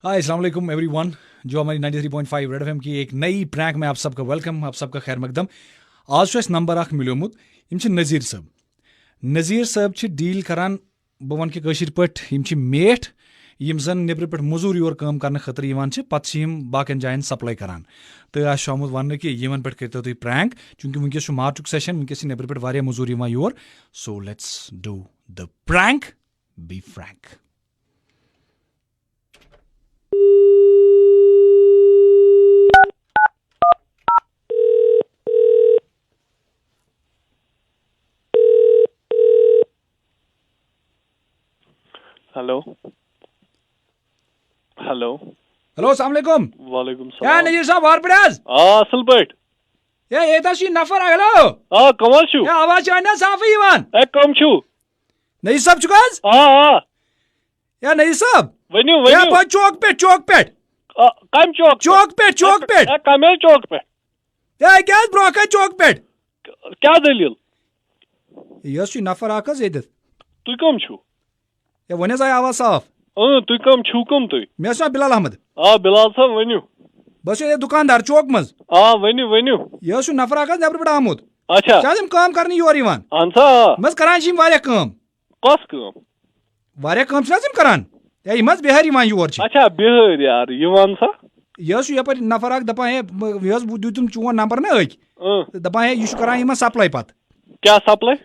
हाय अस्सलाम वालेकुम एवरीवन। जो हमारी 93.5 रेड एफएम की एक नई प्रैंक में आप सबका वेलकम, आप सबका खैर मकदम। आज छु नंबर अख मिलोमुत, नज़ीर साहब। नज़ीर साहब डील करान, बह वन कशीर पट, मेठ यम जन निबर पे मजूर योर काम करने खतर यवान पत बाकियन जायन सप्लाई करान। तो आज आमुत वन कि यमन पे करो तुम प्रैंक, चूंकि वनकस मार्चुक सेशन, वनकस निबर पे वारिया मजूर यवान योर। So let's do the prank, be frank. Hello hello hello अस्सलाम वालेकुम। वालेकुम क्या सलाम। नज़ीर साहब वार आज असल पट ये नफर हेलो कमल छु आवाज आना साफी यवान। कम छु नज़ीर साहब चुकाज या नज़ीर साहब वन्यू या वन्यू चौक पे कम चौक पे कमेल चौक पे या क्या ब्रोका चौक पे क्या दलील ये नफर आकज ये तु कम छु या वन आय आवाज साफ। तु कम छु कम तु मे बिलाल अहमद। बिलाल साहब वन्यू बस ये दुकानदार चौक मज। वन्यू वन्यू ये नफर आकज नबर पे आमुत। अच्छा शायद काम करने योर यवान अंसा मज करान वारिया काम कस कम वारिया काम करान या मज बिहार यवान योर। अच्छा बिहार यार यवान सा ये यपर नफर अख दपान है ये दुम चोन नंबर ना अक दपान है यह करान सप्लाई पत क्या सप्लाई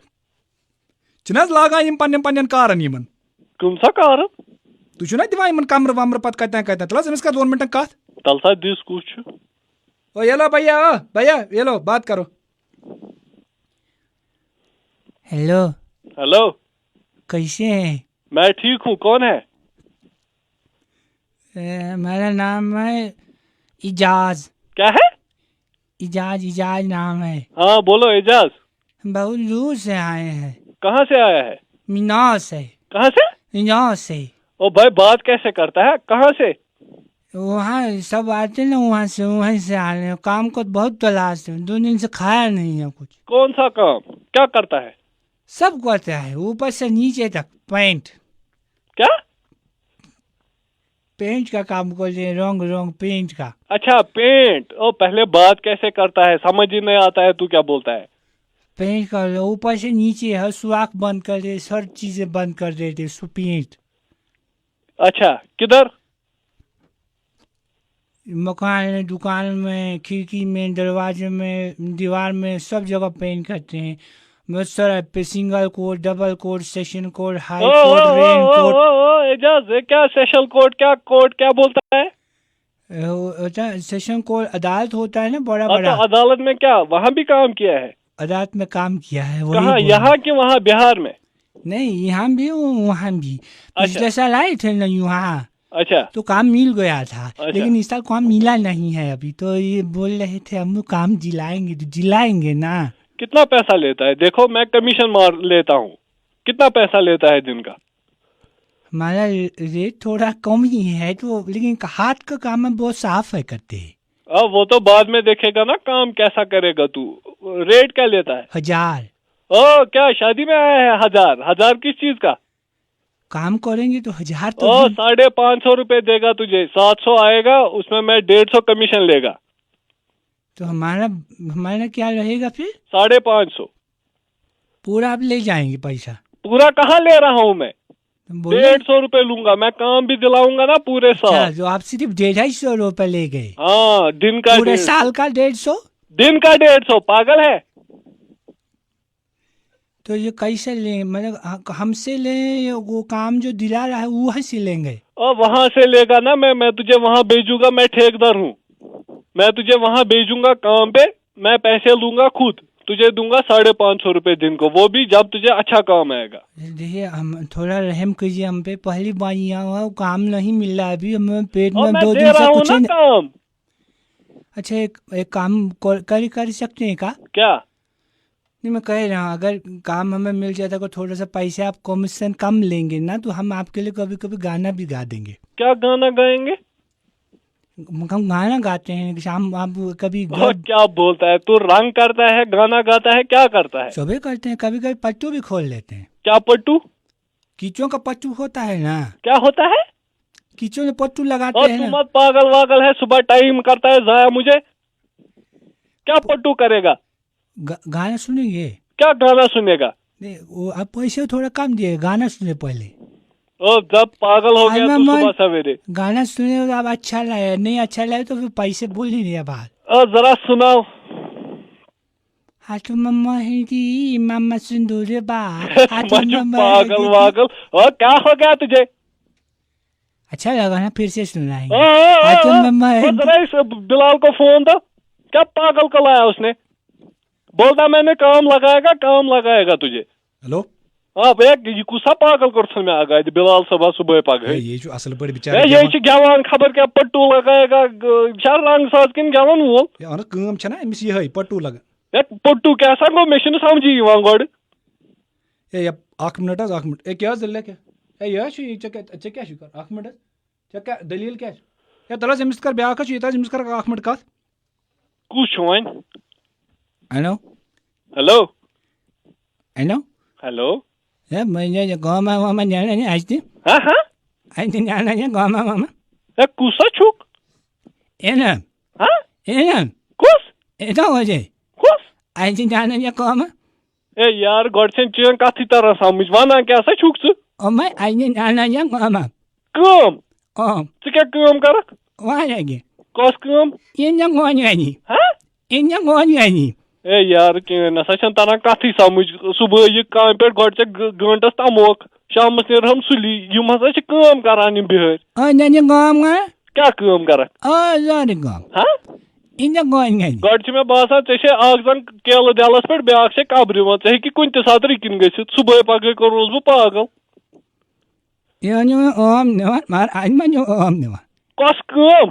चुना लागान पन्न पन्न कारन यमन कम सा कार तु छुना दिवान कमर वमर पत कतन तल अमिस कर 2 मिनटन कत तल सा दिस कुछ छु ओ येलो भैया भैया येलो बात करो। हेलो हेलो कैसे हैं? मैं ठीक हूँ कौन है मेरा नाम है इजाज। क्या है इजाज नाम है। हाँ बोलो एजाज बहुत दूर से आए हैं। कहाँ से आया है मीनार से। कहाँ से मीनार से। ओ भाई बात कैसे करता है कहाँ से वहाँ सब आते ना वहीं से आ रहे हैं। काम को बहुत तलाश है, 2 दिन से खाया नहीं है कुछ। कौन सा काम क्या करता है सब करता है ऊपर से नीचे तक। क्या पेंट का काम करते हैं, रंग पेंट का। अच्छा पेंट ओ पहले बात कैसे करता है समझ ही नहीं आता है तू क्या बोलता है पेंट कर ऊपर से नीचे हर सुराख बंद कर दे, हर चीजें बंद कर देते पेंट। अच्छा किधर मकान में, दुकान में, खिड़की में, दरवाजे में, दीवार में, सब जगह पेंट करते हैं। बहुत सारा पे single code, double code, session code, high code, rain code. Ejaz ये क्या सेशन कोड क्या बोलता है सेशन कोड अदालत होता है ना बड़ा अच्छा बड़ा। अदालत में क्या वहाँ भी काम किया है अदालत में काम किया है। कहाँ यहाँ कि वहाँ बिहार में नहीं, यहाँ भी वहाँ भी। पिछले साल आए थे ना यहाँ, अच्छा तो काम मिल गया था। अच्छा। लेकिन इस साल काम मिला नहीं है अभी। तो ये बोल रहे थे हम लोग काम दिलाएंगे, तो दिलाएंगे ना। कितना पैसा लेता है देखो मैं कमीशन मार लेता हूँ कितना पैसा लेता है दिन का हमारा रेट थोड़ा कम ही है तो, लेकिन हाथ का काम है बहुत साफ है करते हैं। अब वो तो बाद में देखेगा ना काम कैसा करेगा तू रेट क्या लेता है 1000 ओ क्या शादी में आया है 1000 किस चीज का काम करेंगे तो 1000 तो ओ 550 रुपए देगा तुझे 700 आएगा उसमें मैं 150 कमीशन लेगा तो हमारा क्या रहेगा फिर 550 पूरा आप ले जाएंगे पैसा। पूरा कहाँ ले रहा हूँ मैं बोले 150 रुपए लूंगा मैं काम भी दिलाऊंगा ना पूरे अच्छा, साल जो आप सिर्फ 250 रुपए ले गए हाँ दिन का पूरे 150 साल का 150। दिन का 150 पागल है तो ये कैसे लें? मतलब हमसे लें, वो काम जो दिला रहा है वहाँ से लेंगे? और वहां से लेगा ना मैं तुझे वहां भेजूंगा मैं ठेकेदार हूँ मैं तुझे वहां भेजूंगा काम पे मैं पैसे लूंगा खुद तुझे दूंगा 550 रुपए दिन को वो भी जब तुझे अच्छा काम आएगा देखिए हम थोड़ा रहम कीजिए हम पे। पहली बार यहाँ हुआ काम नहीं मिल रहा अभी हमें पेट और में मैं 2 दे दिन रहा से हूँ कुछ ना नहीं। काम अच्छा एक काम कर सकते हैं का? क्या नहीं मैं कह रहा हूँ अगर काम हमें मिल जाता तो थोड़ा सा पैसे आप कमीशन कम लेंगे ना तो हम आपके लिए कभी कभी गाना भी गा देंगे। क्या गाना गाएंगे हम गाना गाते हैं शाम आप कभी और क्या बोलता है तू रंग करता है गाना गाता है क्या करता है सभी करते हैं। कभी कभी पट्टू भी खोल लेते हैं। क्या पट्टू कीचों का पट्टू होता है ना, क्या होता है कीचड़ में पट्टू लगाते और हैं तू ना। मत पागल वागल है, सुबह टाइम करता है जाया मुझे, क्या पट्टू करेगा, गाना सुनेंगे? क्या गाना सुनेगा? नहीं, वो आप पैसे थोड़ा कम दिए, गाना सुने पहले। और जब पागल हो गया तो सुबह सवेरे गाना सुने तो अब अच्छा लगे, नहीं अच्छा लगे तो फिर पैसे बोल ही नहीं बात। और जरा सुनाओ। हाथों मम्मा हिंदी मामा सिंदूर बा, हाथों मत मम्मा पागल हिंदी। वागल, और क्या हो गया तुझे? अच्छा लगा ना, फिर से सुनाएंगे। हाँ, हाँ, हाथों हाँ, मम्मा और हिंदी। जरा इस बिलाल को फोन दो, क्या पागल को लाया उसने, बोलता मैंने काम लगाएगा तुझे। हेलो हाँ भैया, ये कुसा पागल कर में आ गया बिलाल सुबह पग ये जो असल पर ये बेचारे गवान खबर क्या पट्टू लगाएगा, चार रंग साज किन गवान वोल अन कम छना अमिस ये पट्टू लगा पट्टू क्या गो मे समझी गोड ए अख मिनट अख मिनट ए क्या दिल क्या ए यह क्या कर अख मिनट क्या दलील क्या ए तल अमिस कर ब्या अमिस कर अख मिनट कत कुछ वन हेलो हेलो हेलो हेलो ए मैं गामा मामा जाना नहीं आज दिन हाँ हाँ आज दिन जाना है गामा मामा ए कुसा छुक ए ना हाँ ए ना कुस ए तो हो जाए कुस आज दिन जाना है गामा ए यार गोड से चीन कथी तरह समझ वाना क्या सा छुक से ओ मैं आज दिन जाना है गामा काम ओ तू क्या काम कर वहाँ जाएंगे कस काम ये ना कौन है हाँ ये ना कौन है ए यार न सा तरह कथी समझ सुबह ये काम पे गोड से घंटस तमोक शाम नेर हम सुली यम हसा काम करान बिहार ओ ना गाम क्या काम कर ओ जाने गाम हाँ इन कौन है गोड मे बसान जन केल दलस पे ब्या कब्र मे हे कुन सात रिकिन गि सुबह पगह कोस बह पागल ये ओम नवा मार आज मैं जो ओम नवा कस काम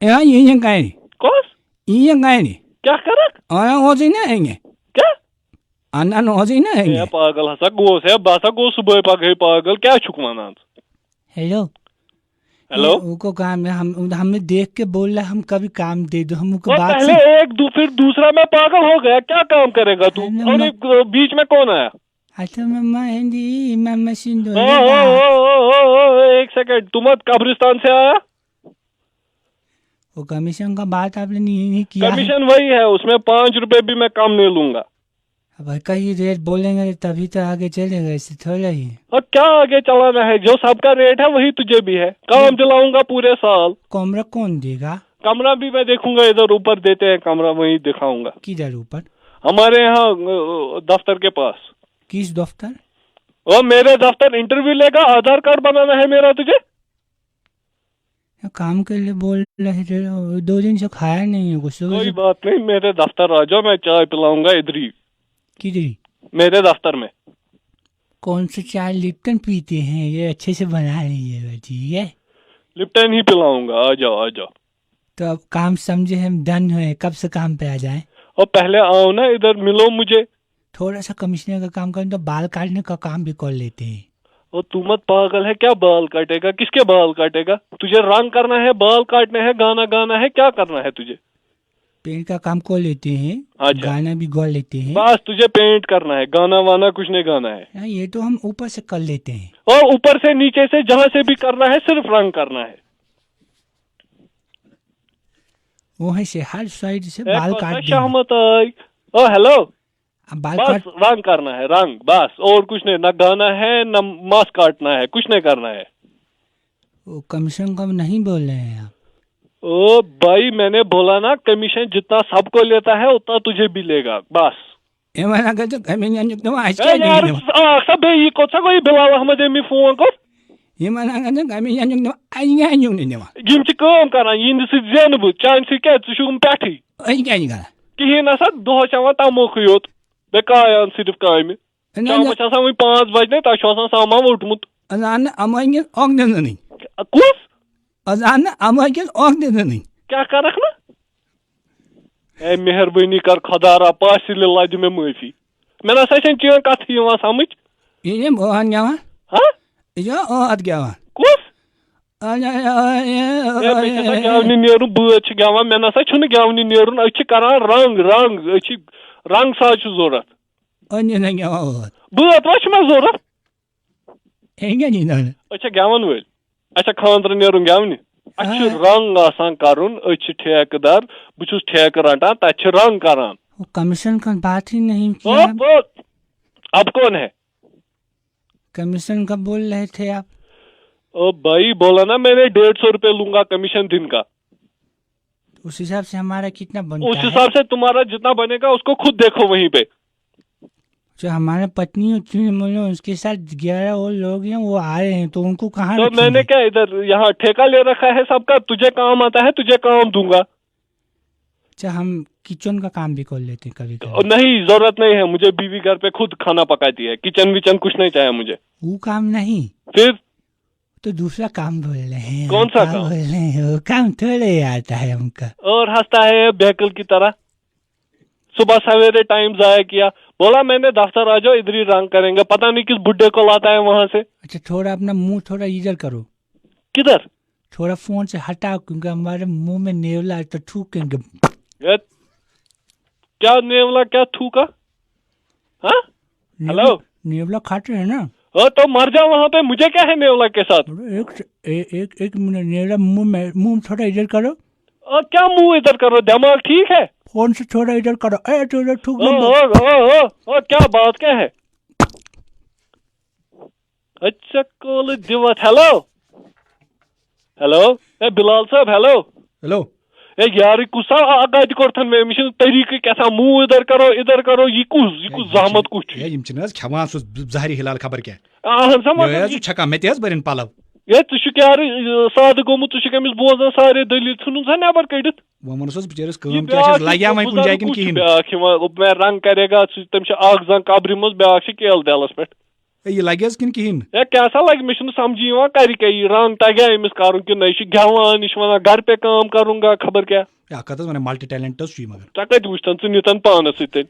ये कहीं कस ये कहीं क्या कर और हो जी ना हैंगे क्या अन्ना हो जी ना हैंगे पागल हसा गोस है बसा गो सुबह पगह पागल क्या छुक वनान हेलो हेलो उनको काम है, हम हमें देख के बोल रहा हम कभी काम दे दो हमको और बात पहले एक फिर दूसरा में पागल हो गया, क्या काम करेगा तू? हेलो, और एक बीच में कौन आया? अच्छा मम्मा हिंदी मम्मा सिंधु एक सेकंड, तुम कब्रिस्तान से आया? वो कमीशन का बात आपने नहीं किया है। कमीशन वही है, उसमें 5 रुपए भी मैं कम नहीं लूंगा। अब कहीं रेट बोलेंगे तभी तो आगे चलेगा, इससे थोड़ा ही। और क्या आगे चलाना है, जो सबका रेट है वही तुझे भी है। काम दिलाऊंगा पूरे साल। कमरा कौन देगा? कमरा भी मैं देखूंगा, इधर ऊपर देते हैं कमरा, वही दिखाऊंगा। किधर ऊपर? हमारे यहाँ दफ्तर के पास। किस दफ्तर? और मेरे दफ्तर इंटरव्यू लेगा, आधार कार्ड बनाना है मेरा तुझे। काम के लिए बोल रहे थे, 2 दिन से खाया नहीं है कुछ। कोई बात नहीं, मेरे दफ्तर आ जाओ, मैं चाय पिलाऊंगा इधर ही। किधर? मेरे दफ्तर में। कौन सा चाय? लिप्टन पीते हैं, ये अच्छे से बना लीजिएगा, ठीक है? लिप्टन ही पिलाऊंगा, आ जाओ आ जाओ। तो अब काम समझे हम डन हुए, कब से काम पे आ जाए? और पहले आओ ना इधर, मिलो मुझे। थोड़ा सा कमिश्नर का काम करें तो बाल काटने का काम भी कर लेते हैं। और तू मत पागल है क्या? बाल काटेगा? किसके बाल काटेगा? तुझे रंग करना है, बाल काटने हैं, गाना गाना है, क्या करना है तुझे? पेंट का काम कर लेते हैं। अच्छा। गाना भी गा लेते हैं। बस तुझे पेंट करना है, गाना वाना कुछ नहीं गाना है। हाँ, ये तो हम ऊपर से कर लेते हैं। और ऊपर से नीचे से जहाँ से भी करना है, सिर्फ रंग करना है। वहीं से हर साइड से बाल काट देंगे। शामत आई। ओ हेलो, अब बाल बस काट रंग करना है, रंग बस, और कुछ नहीं, न गाना है न मांस काटना है, कुछ नहीं करना है। वो कमीशन कम नहीं बोल रहे हैं आप? ओ भाई, मैंने बोला ना, कमीशन जितना सबको लेता है उतना तुझे भी लेगा, बस। ये वाला का तो कमीशन तो आज ए क्या यार, नहीं सब ये कोचा कोई बिलाल अहमद एमी फोन को। ये वाला का तो कमीशन तो आज क्या नहीं देवा। यम च काम करान, यिंद सि जेन बु चान सि क्या चुम पैठी आज क्या नहीं करा? कहीं ना सा दो चवान तमोख योत बेकायान सिर्फ काम शाम छ आसान 5 बजने ता छ आसान सामान उठमुत अजान अमाइगे ऑग दे नहीं। कुस अजान अमाइगे ऑग दे नहीं। क्या करख ना? ए मेहरबानी कर खुदारा, पासिल लज में माफी। मैं ना सचन चीन कथ यवान समझ। ये मोहन गवा? हां ये ओद गवा? कुस अरे गवनी नेरुन बच गवान, मैं ना छुन गवनी नेरुन, अछ करान रंग रंग, अछ रंग साज जरूरत। अन्य नहीं गवा बच में जरूरत। है क्या नहीं ना? अच्छा गवन वल اچھا خاندر نیرُن گٮ۪ونہِ اَسہِ چھُ رنٛگ آسان کَرُن أسۍ چھِ ٹھیکہٕ دار بہٕ چھُس ٹھیکہٕ رٹان تَتہِ چھِ رنٛگ کران وہ کمیشن کا بات ہی نہیں کیا اب کون ہے کمیشن کا بول رہے تھے آپ او بھائی بولا نا میں نے 150 روپے لوں گا کمیشن دن کا اس حساب سے ہمارا کتنا اس بنتا ہے حساب سے تمہارا جتنا بنے گا اس کو خود دیکھو وہیں پہ جو ہمارے پتنی ہوتی ہے اس کے ساتھ 11 اور لوگ ہیں وہ آ رہے ہیں تو ان کو کہاں تو میں نے کیا ادھر یہاں ٹھیکہ لے رکھا ہے سب کا تجھے کام آتا ہے تجھے کام دوں گا اچھا ہم کچن کا کام بھی کر لیتے ہیں کبھی کبھی نہیں ضرورت نہیں ہے مجھے بیوی گھر پہ خود کھانا پکاتی ہے کچن وچن کچھ نہیں چاہے مجھے وہ کام نہیں پھر تو دوسرا کام بول رہے ہیں کون سا کام بول رہے ہیں وہ کام تھوڑے آتا ہے ہم کا اور ہنستا ہے بیکل کی طرح صبح سویرے ٹائم ضائع کیا بولا میں نے دفتر آ جاؤ ادھر ہی رنگ کریں گے پتہ نہیں کس بڈھے کو لاتا ہے وہاں سے اچھا تھوڑا اپنا منہ تھوڑا ادھر کرو کدھر تھوڑا فون سے ہٹاؤ کیونکہ ہمارے منہ میں نیولا ہے تو تھوکیں گے کیا نیولا کیا تھوکا ہاں ہلو نیولا کھاتے ہیں نا تو مر جا وہاں پہ مجھے کیا ہے نیولا کے ساتھ ایک منٹ نیولا منہ تھوڑا ادھر کرو کیا منہ ادھر کرو دماغ ٹھیک ہے فون سے تھوڑا ادھر کرو تو ادھر تھوک کیا بات کیا ہے اچھا کول دیوت ہیلو ہیلو اے بلال صاحب ہیلو ہیلو اے یار کسا آگاہ کوتھن میں مشن طریقہ کیسا منہ ادھر کرو یہ کس زحمت کچھ کھوان سو زہری ہلال خبر کیا اہن سا چھکان مے تہ برن پلو ہے ژٕ سادٕ گوٚمُت ژٕ چھُکھ أمِس بوزان سارے دٔلیٖل ژھٕنُن سا نیبر کٔڑِتھ وہ ونس بچارس کٲم کیا لگیا وۄنۍ کُنہِ جایہِ کِنہٕ کِہیٖنۍ بیاکھ میں رنگ کرے گا تٔمِس چھِ اکھ زنگ قبرِ منٛز بیاکھ چھِ کیل دٮ۪لس پٮ۪ٹھ یہ لگہِ حظ کِنہٕ کِہیٖنۍ ہے کیٛاہ سا لگہِ مےٚ چھُنہٕ سمجھی یِوان کرِ کیٛاہ یہِ رنگ تگیا أمِس کرُن کِنہٕ نہ یہِ چھُ گٮ۪وان یہِ چھُ ونان گھر پہ کام کروں گا خبر کیٛاہ اکھ کتھ حظ ونان ملٹی ٹیلنٹ حظ چھُ یہِ مگر ژےٚ کتہِ وٕچھتن ژٕ نِتن پانس سۭتۍ